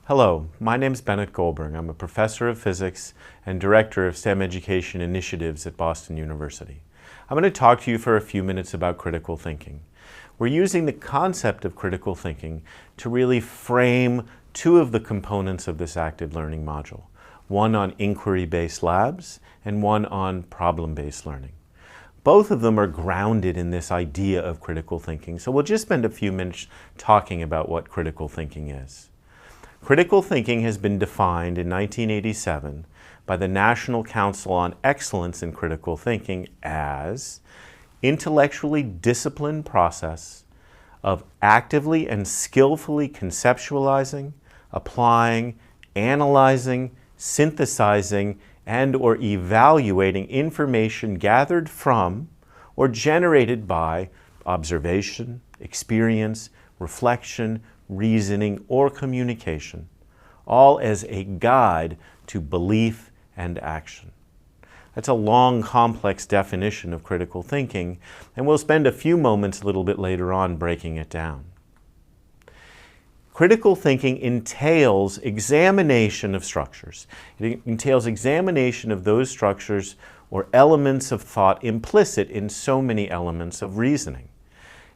Hello, my name is Bennett Goldberg. I'm a professor of physics and director of STEM education initiatives at Boston University. I'm going to talk to you for a few minutes about critical thinking. We're using the concept of critical thinking to really frame two of the components of this active learning module, one on inquiry-based labs and one on problem-based learning. Both of them are grounded in this idea of critical thinking, so we'll just spend a few minutes talking about what critical thinking is. Critical thinking has been defined in 1987 by the National Council on Excellence in Critical Thinking as intellectually disciplined process of actively and skillfully conceptualizing, applying, analyzing, synthesizing, and/or evaluating information gathered from or generated by observation, experience, reflection, reasoning, or communication, all as a guide to belief and action. That's a long, complex definition of critical thinking, and we'll spend a few moments a little bit later on breaking it down. Critical thinking entails examination of structures. It entails examination of those structures or elements of thought implicit in so many elements of reasoning.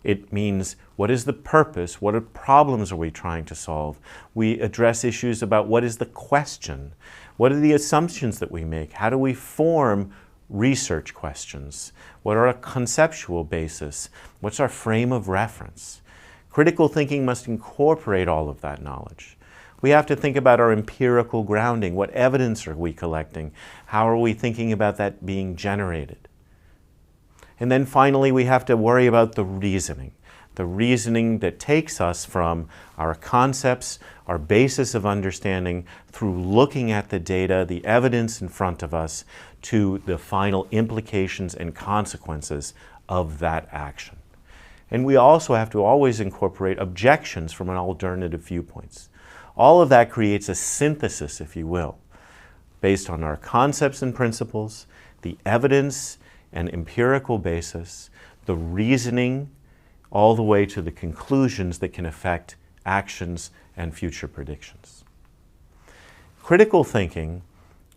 It means, what is the purpose? What problems are we trying to solve? We address issues about what is the question? What are the assumptions that we make? How do we form research questions? What are our conceptual basis? What's our frame of reference? Critical thinking must incorporate all of that knowledge. We have to think about our empirical grounding. What evidence are we collecting? How are we thinking about that being generated? And then finally, we have to worry about the reasoning that takes us from our concepts, our basis of understanding, through looking at the data, the evidence in front of us, to the final implications and consequences of that action. And we also have to always incorporate objections from an alternative viewpoints. All of that creates a synthesis, if you will, based on our concepts and principles, the evidence and empirical basis, the reasoning, all the way to the conclusions that can affect actions and future predictions. Critical thinking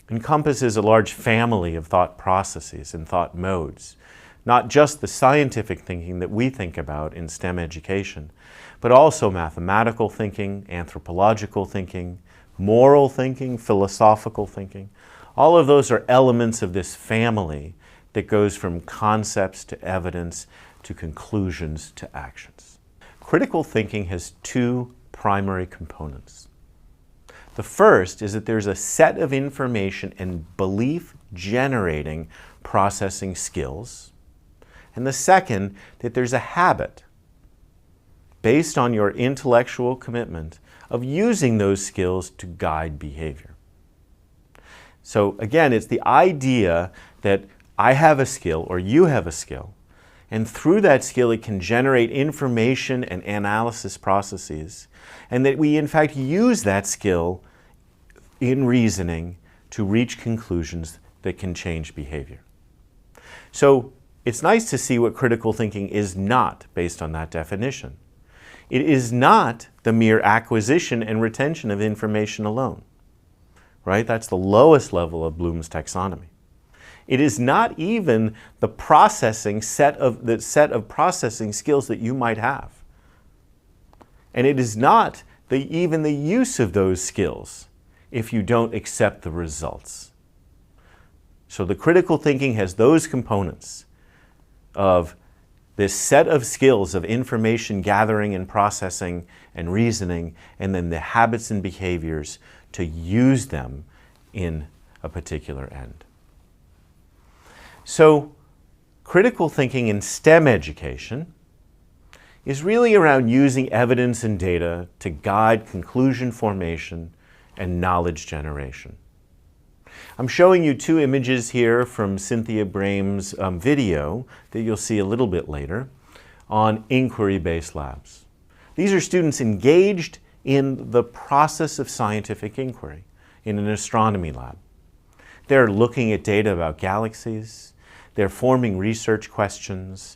encompasses a large family of thought processes and thought modes, not just the scientific thinking that we think about in STEM education, but also mathematical thinking, anthropological thinking, moral thinking, philosophical thinking. All of those are elements of this family that goes from concepts to evidence to conclusions to actions. Critical thinking has two primary components. The first is that there's a set of information and belief-generating processing skills. And the second, that there's a habit based on your intellectual commitment of using those skills to guide behavior. So again, it's the idea that I have a skill or you have a skill, and through that skill it can generate information and analysis processes, and that we in fact use that skill in reasoning to reach conclusions that can change behavior. So it's nice to see what critical thinking is not based on that definition. It is not the mere acquisition and retention of information alone, right? That's the lowest level of Bloom's taxonomy. It is not even the set of processing skills that you might have. And it is not even the use of those skills if you don't accept the results. So the critical thinking has those components of this set of skills of information gathering and processing and reasoning, and then the habits and behaviors to use them in a particular end. So critical thinking in STEM education is really around using evidence and data to guide conclusion formation and knowledge generation. I'm showing you two images here from Cynthia Brame's video that you'll see a little bit later on inquiry-based labs. These are students engaged in the process of scientific inquiry in an astronomy lab. They're looking at data about galaxies, they're forming research questions,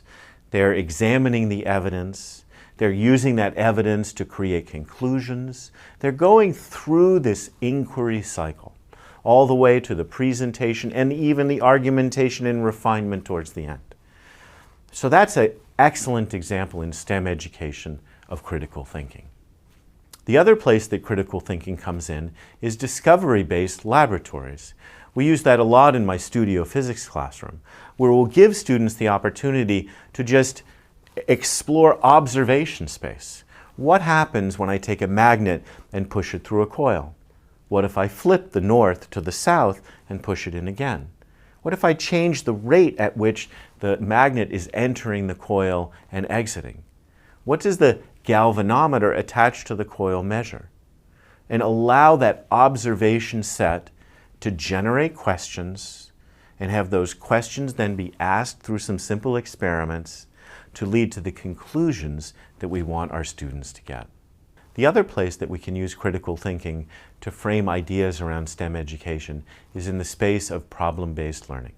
they're examining the evidence, They're using that evidence to create conclusions. They're going through this inquiry cycle, all the way to the presentation and even the argumentation and refinement towards the end. So that's an excellent example in STEM education of critical thinking. The other place that critical thinking comes in is discovery-based laboratories. We use that a lot in my studio physics classroom, where we'll give students the opportunity to just explore observation space. What happens when I take a magnet and push it through a coil? What if I flip the north to the south and push it in again? What if I change the rate at which the magnet is entering the coil and exiting? What does the galvanometer attached to the coil measure? And allow that observation set to generate questions and have those questions then be asked through some simple experiments to lead to the conclusions that we want our students to get. The other place that we can use critical thinking to frame ideas around STEM education is in the space of problem-based learning.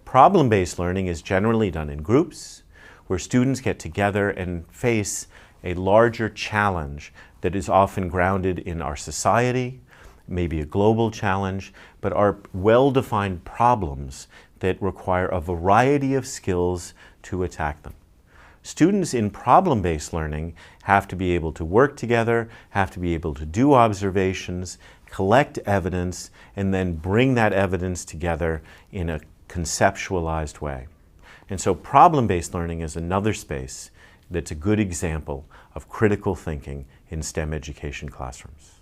Problem-based learning is generally done in groups where students get together and face a larger challenge that is often grounded in our society, maybe a global challenge, but are well-defined problems that require a variety of skills to attack them. Students in problem-based learning have to be able to work together, have to be able to do observations, collect evidence, and then bring that evidence together in a conceptualized way. And so problem-based learning is another space that's a good example of critical thinking in STEM education classrooms.